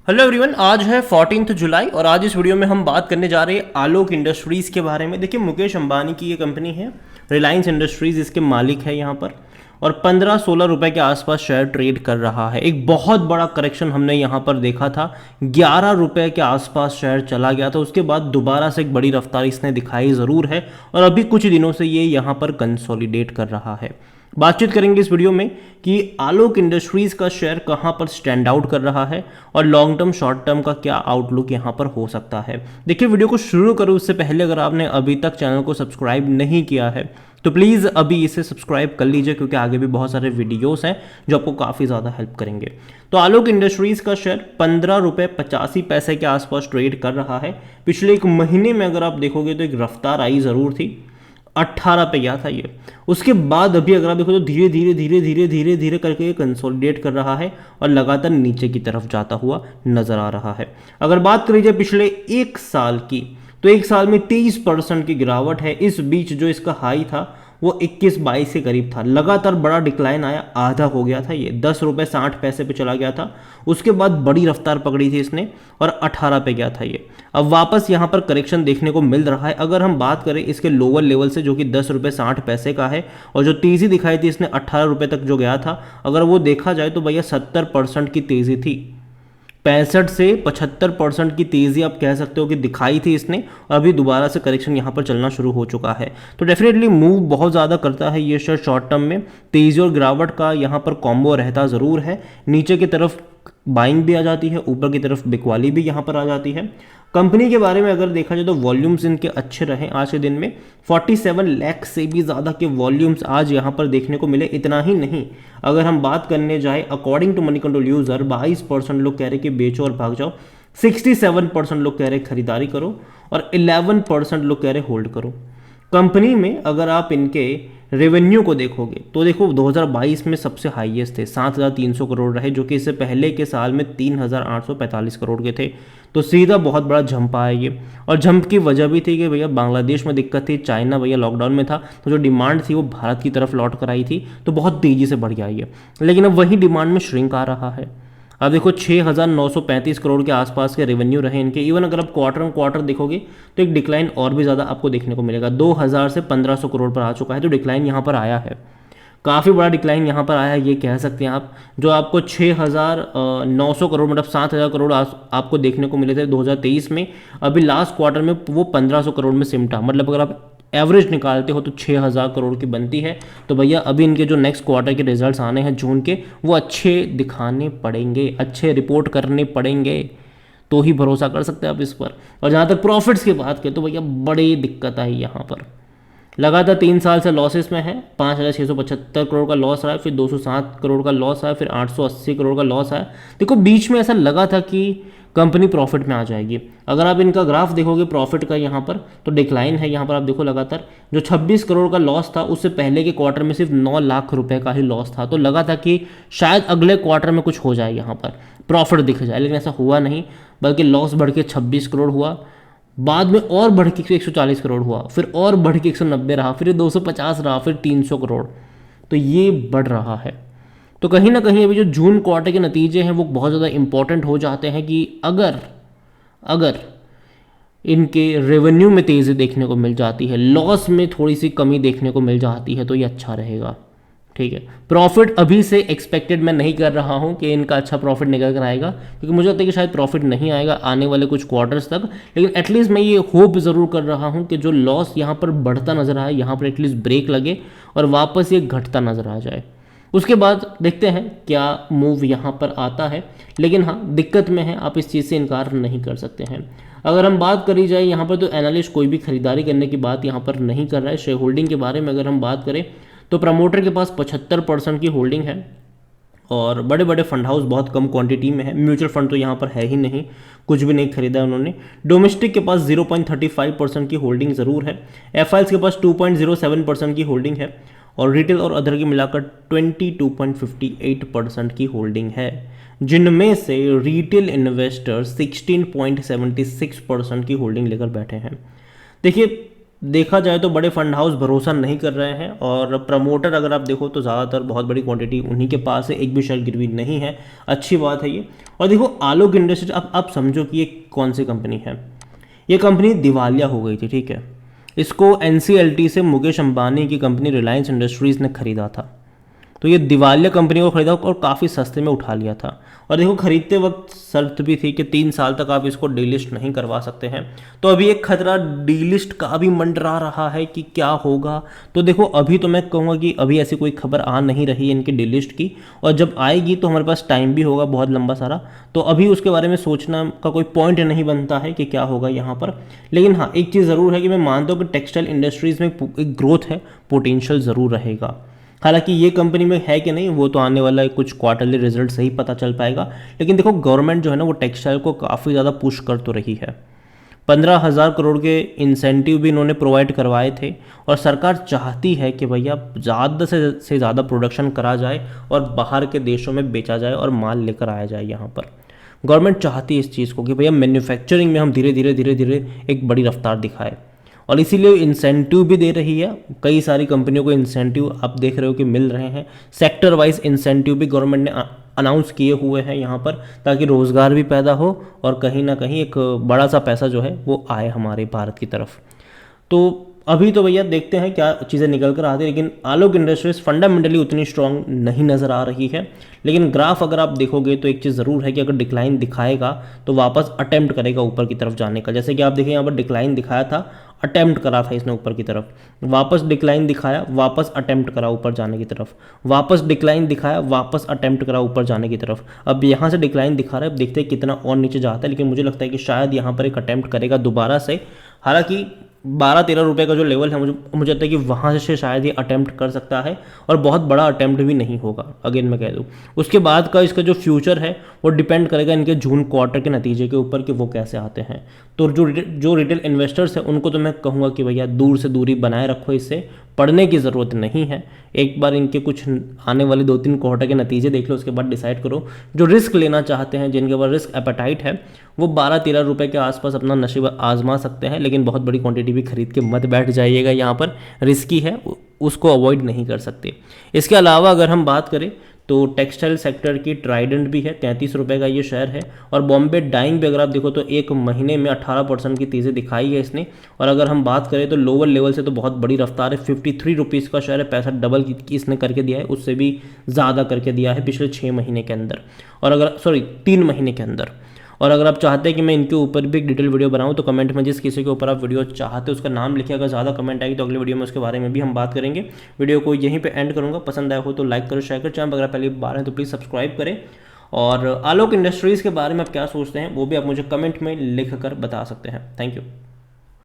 Hello everyone, आज है 14 जुलाई और आज इस वीडियो में हम बात करने जा रहे हैं आलोक इंडस्ट्रीज़ के बारे में। देखिए, मुकेश अंबानी की ये कंपनी है, रिलायंस इंडस्ट्रीज़ इसके मालिक है यहाँ पर, और 15-16 रुपए के आसपास शेयर ट्रेड कर रहा है। एक बहुत बड़ा करेक्शन हमने यहाँ पर देखा था, 11 रुपए के आसपास शेयर चला गया था। उसके बाद दोबारा से एक बड़ी रफ्तार इसने दिखाई ज़रूर है और अभी कुछ दिनों से ये यहाँ पर कंसोलिडेट कर रहा है। बातचीत करेंगे इस वीडियो में कि आलोक इंडस्ट्रीज का शेयर कहां पर स्टैंड आउट कर रहा है और लॉन्ग टर्म शॉर्ट टर्म का क्या आउटलुक यहां पर हो सकता है। देखिए, वीडियो को शुरू करूं उससे पहले अगर आपने अभी तक चैनल को सब्सक्राइब नहीं किया है तो प्लीज़ अभी इसे सब्सक्राइब कर लीजिए, क्योंकि आगे भी बहुत सारे वीडियोस हैं जो आपको काफ़ी ज़्यादा हेल्प करेंगे। तो आलोक इंडस्ट्रीज़ का शेयर 15 रुपये 85 पैसे के आसपास ट्रेड कर रहा है। पिछले एक महीने में अगर आप देखोगे तो एक रफ्तार आई ज़रूर थी, 18 पे गया था ये। उसके बाद अभी अगर आप देखो तो धीरे धीरे धीरे धीरे धीरे धीरे करके ये कंसोलिडेट कर रहा है और लगातार नीचे की तरफ जाता हुआ नजर आ रहा है। अगर बात करी जाए पिछले एक साल की, तो एक साल में 30% की गिरावट है। इस बीच जो इसका हाई था वो 21-22 के करीब था, लगातार बड़ा डिक्लाइन आया, आधा हो गया था ये, 10 रुपये 60 पैसे पे चला गया था। उसके बाद बड़ी रफ्तार पकड़ी थी इसने और 18 पे गया था ये। अब वापस यहाँ पर करेक्शन देखने को मिल रहा है। अगर हम बात करें इसके लोअर लेवल से, जो कि 10 रुपये 60 पैसे का है, और जो तेज़ी दिखाई थी इसने 18 रुपये तक जो गया था, अगर वो देखा जाए तो भैया 70% की तेज़ी थी। 65 से 75% की तेज़ी आप कह सकते हो कि दिखाई थी इसने, और अभी दोबारा से करेक्शन यहाँ पर चलना शुरू हो चुका है। तो डेफिनेटली मूव बहुत ज़्यादा करता है ये शेयर शॉर्ट टर्म में। तेज़ी और गिरावट का यहाँ पर कॉम्बो रहता ज़रूर है। नीचे की तरफ बाइंग भी आ जाती है, ऊपर की तरफ बिकवाली भी यहाँ पर आ जाती है। कंपनी के बारे में अगर देखा जाए तो वॉल्यूम्स इनके अच्छे रहे आज के दिन में, 47 लाख से भी ज़्यादा के वॉल्यूम्स आज यहाँ पर देखने को मिले। इतना ही नहीं, अगर हम बात करने जाए according to Moneycontrol user, 22% लोग कह रहे कि बेचो और भाग जाओ, 67% लोग कह रहे खरीदारी करो, और 11% लोग कह रहे होल्ड करो। कंपनी में अगर आप इनके रेवेन्यू को देखोगे तो देखो 2022 में सबसे हाईएस्ट थे, 7,300 करोड़ रहे, जो कि इससे पहले के साल में 3,845 करोड़ के थे। तो सीधा बहुत बड़ा जंप आया ये, और जंप की वजह भी थी कि भैया बांग्लादेश में दिक्कत थी, चाइना भैया लॉकडाउन में था, तो जो डिमांड थी वो भारत की तरफ लौट कर आई थी, तो बहुत तेज़ी से बढ़ गया ये। लेकिन अब वही डिमांड में श्रिंक आ रहा है। अब देखो 6,935 करोड़ के आसपास के रेवेन्यू रहे इनके। इवन अगर आप क्वार्टर ऑन क्वार्टर देखोगे तो एक डिक्लाइन और भी ज़्यादा आपको देखने को मिलेगा, 2,000 से 1,500 करोड़ पर आ चुका है। तो डिक्लाइन यहाँ पर आया है, काफ़ी बड़ा डिक्लाइन यहाँ पर आया है, ये कह सकते हैं आप। जो आपको 6,900 करोड़ मतलब 7,000 करोड़ आपको देखने को मिले थे 2023 में, अभी लास्ट क्वार्टर में वो 1,500 करोड़ में सिमटा। मतलब अगर आप एवरेज निकालते हो तो 6,000 करोड़ की बनती है। तो भैया अभी इनके जो नेक्स्ट क्वार्टर के रिजल्ट्स आने हैं जून के, वो अच्छे दिखाने पड़ेंगे, अच्छे रिपोर्ट करने पड़ेंगे, तो ही भरोसा कर सकते हैं आप इस पर। और जहाँ तक प्रॉफिट्स की बात करें तो भैया बड़ी दिक्कत आई यहाँ पर। लगातार 3 साल से लॉसेस में है, 5,675 करोड़ का लॉस रहा है, फिर 207 करोड़ का लॉस आया, फिर 880 करोड़ का लॉस आया। देखो बीच में ऐसा लगा था कि कंपनी प्रॉफिट में आ जाएगी। अगर आप इनका ग्राफ देखोगे प्रॉफिट का यहाँ पर, तो डिक्लाइन है यहाँ पर। आप देखो लगातार जो 26 करोड़ का लॉस था, उससे पहले के क्वार्टर में सिर्फ 9 लाख रुपए का ही लॉस था। तो लगा था कि शायद अगले क्वार्टर में कुछ हो जाए, यहाँ पर प्रॉफिट दिख जाए, लेकिन ऐसा हुआ नहीं, बल्कि लॉस बढ़ के 26 करोड़ हुआ, बाद में और बढ़ के 140 करोड़ हुआ, फिर और बढ़ के 190 रहा, फिर 250 रहा, फिर 300 करोड़। तो ये बढ़ रहा है। तो कहीं ना कहीं अभी जो जून क्वार्टर के नतीजे हैं वो बहुत ज़्यादा इंपॉर्टेंट हो जाते हैं कि अगर इनके रेवेन्यू में तेज़ी देखने को मिल जाती है, लॉस में थोड़ी सी कमी देखने को मिल जाती है, तो ये अच्छा रहेगा। ठीक है, प्रॉफिट अभी से एक्सपेक्टेड मैं नहीं कर रहा हूं कि इनका अच्छा प्रॉफिट निकल कर आएगा, क्योंकि मुझे लगता है कि शायद प्रॉफिट नहीं आएगा आने वाले कुछ क्वार्टर्स तक। लेकिन एटलीस्ट मैं ये होप ज़रूर कर रहा हूं कि जो लॉस यहाँ पर बढ़ता नज़र आए, यहाँ पर एटलीस्ट ब्रेक लगे और वापस ये घटता नज़र आ जाए। उसके बाद देखते हैं क्या मूव यहाँ पर आता है। लेकिन हाँ, दिक्कत में है, आप इस चीज़ से इनकार नहीं कर सकते हैं। अगर हम बात करी जाए यहाँ पर, तो एनालिस्ट कोई भी खरीदारी करने की बात यहाँ पर नहीं कर रहा है। शेयर होल्डिंग के बारे में अगर हम बात करें तो प्रमोटर के पास 75% की होल्डिंग है, और बड़े बड़े फंड हाउस बहुत कम क्वांटिटी में है। म्यूचुअल फंड तो यहाँ पर है ही नहीं, कुछ भी नहीं खरीदा उन्होंने। डोमेस्टिक के पास 0.35% की होल्डिंग ज़रूर है। एफआईएल्स के पास 2.07% की होल्डिंग है, और रिटेल और अदर की मिलाकर 22.58% की होल्डिंग है, जिनमें से रिटेल इन्वेस्टर 16.76% की होल्डिंग लेकर बैठे हैं। देखिए, देखा जाए तो बड़े फंड हाउस भरोसा नहीं कर रहे हैं, और प्रमोटर अगर आप देखो तो ज़्यादातर बहुत बड़ी क्वांटिटी उन्हीं के पास है, एक भी शेयर गिरवी नहीं है। अच्छी बात है ये। और देखो आलोक इंडस्ट्रीज, अब आप समझो कि ये कौन सी कंपनी है। ये कंपनी दिवालिया हो गई थी, ठीक है। इसको NCLT से मुकेश अंबानी की कंपनी रिलायंस इंडस्ट्रीज़ ने खरीदा था। तो ये दिवालिया कंपनी को खरीदा और काफ़ी सस्ते में उठा लिया था। और देखो खरीदते वक्त शर्त भी थी कि 3 साल तक आप इसको डीलिस्ट नहीं करवा सकते हैं। तो अभी एक खतरा डीलिस्ट का भी मंडरा रहा है कि क्या होगा। तो देखो अभी तो मैं कहूँगा कि अभी ऐसी कोई खबर आ नहीं रही है इनकी डीलिस्ट की, और जब आएगी तो हमारे पास टाइम भी होगा बहुत लंबा सारा, तो अभी उसके बारे में सोचना का कोई पॉइंट नहीं बनता है कि क्या होगा यहाँ पर। लेकिन हाँ, एक चीज़ ज़रूर है कि मैं मानता हूँ कि टेक्सटाइल इंडस्ट्रीज़ में एक ग्रोथ है, पोटेंशियल ज़रूर रहेगा। हालांकि ये कंपनी में है कि नहीं वो तो आने वाला है, कुछ क्वार्टरली रिजल्ट से ही पता चल पाएगा। लेकिन देखो गवर्नमेंट जो है ना वो टेक्सटाइल को काफ़ी ज़्यादा पुश कर तो रही है। 15,000 करोड़ के इंसेंटिव भी इन्होंने प्रोवाइड करवाए थे, और सरकार चाहती है कि भैया ज़्यादा से ज़्यादा प्रोडक्शन करा जाए और बाहर के देशों में बेचा जाए और माल लेकर आया जाए यहाँ पर। गवर्नमेंट चाहती है इस चीज़ को कि भैया मैन्युफैक्चरिंग में हम धीरे धीरे एक बड़ी रफ्तार दिखाए, और इसीलिए इंसेंटिव भी दे रही है। कई सारी कंपनियों को इंसेंटिव आप देख रहे हो कि मिल रहे हैं। सेक्टर वाइज इंसेंटिव भी गवर्नमेंट ने अनाउंस किए हुए हैं यहाँ पर, ताकि रोज़गार भी पैदा हो और कहीं ना कहीं एक बड़ा सा पैसा जो है वो आए हमारे भारत की तरफ। तो अभी तो भैया देखते हैं क्या चीज़ें निकल कर आती है। लेकिन आलोक इंडस्ट्रीज फंडामेंटली उतनी स्ट्रांग नहीं नज़र आ रही है। लेकिन ग्राफ अगर आप देखोगे तो एक चीज़ ज़रूर है कि अगर डिक्लाइन दिखाएगा तो वापस अटेम्प्ट करेगा ऊपर की तरफ जाने का। जैसे कि आप देखिए यहाँ पर डिक्लाइन दिखाया था, अटेम्प्ट करा था इसने ऊपर की तरफ, वापस डिक्लाइन दिखाया, वापस अटेम्प्ट करा ऊपर जाने की तरफ, वापस डिक्लाइन दिखाया, वापस अटेम्प्ट करा ऊपर जाने की तरफ। अब यहाँ से डिक्लाइन दिखा रहा है, अब देखते हैं कितना और नीचे जाता है। लेकिन मुझे लगता है कि शायद यहाँ पर एक अटेम्प्ट करेगा दोबारा से। हालांकि 12-13 रुपये का जो लेवल है मुझे लगता है कि वहाँ से शायद ये अटेम्प्ट कर सकता है, और बहुत बड़ा अटेम्प्ट भी नहीं होगा, अगेन मैं कह दूँ। उसके बाद का इसका जो फ्यूचर है वो डिपेंड करेगा इनके जून क्वार्टर के नतीजे के ऊपर कि वो कैसे आते हैं। तो जो रिटेल इन्वेस्टर्स हैं उनको तो मैं कहूँगा कि भैया दूर से दूरी बनाए रखो, इससे पढ़ने की ज़रूरत नहीं है। एक बार इनके कुछ आने वाले 2-3 क्वार्टर के नतीजे देख लो, उसके बाद डिसाइड करो। जो रिस्क लेना चाहते हैं, जिनके पास रिस्क एपेटाइट है, वो 12-13 रुपये के आसपास अपना नसीब आजमा सकते हैं। लेकिन बहुत बड़ी क्वांटिटी भी खरीद के मत बैठ जाइएगा, यहाँ पर रिस्की है, उसको अवॉइड नहीं कर सकते। इसके अलावा अगर हम बात करें तो टेक्सटाइल सेक्टर की ट्राइडेंट भी है, 33 रुपये का ये शेयर है। और बॉम्बे डाइंग भी अगर आप देखो तो एक महीने में 18% की तेज़ी दिखाई है इसने। और अगर हम बात करें तो लोअर लेवल से तो बहुत बड़ी रफ्तार है, 53 रुपीज़ का शेयर है, पैसा डबल इसने करके दिया है, उससे भी ज़्यादा करके दिया है पिछले 6 महीने के अंदर, और अगर 3 महीने के अंदर। और अगर आप चाहते हैं कि मैं इनके ऊपर भी एक डिटेल वीडियो बनाऊं तो कमेंट में जिस किसी के ऊपर आप वीडियो चाहते हो उसका नाम लिखिए। अगर ज़्यादा कमेंट आएगी तो अगले वीडियो में उसके बारे में भी हम बात करेंगे। वीडियो को यहीं पे एंड करूंगा। पसंद आया हो तो लाइक करो, शेयर करो। चैनल अगर पहली बार है तो प्लीज़ सब्सक्राइब करें। और आलोक इंडस्ट्रीज़ के बारे में आप क्या सोचते हैं वो भी आप मुझे कमेंट में लिख कर बता सकते हैं। Thank you.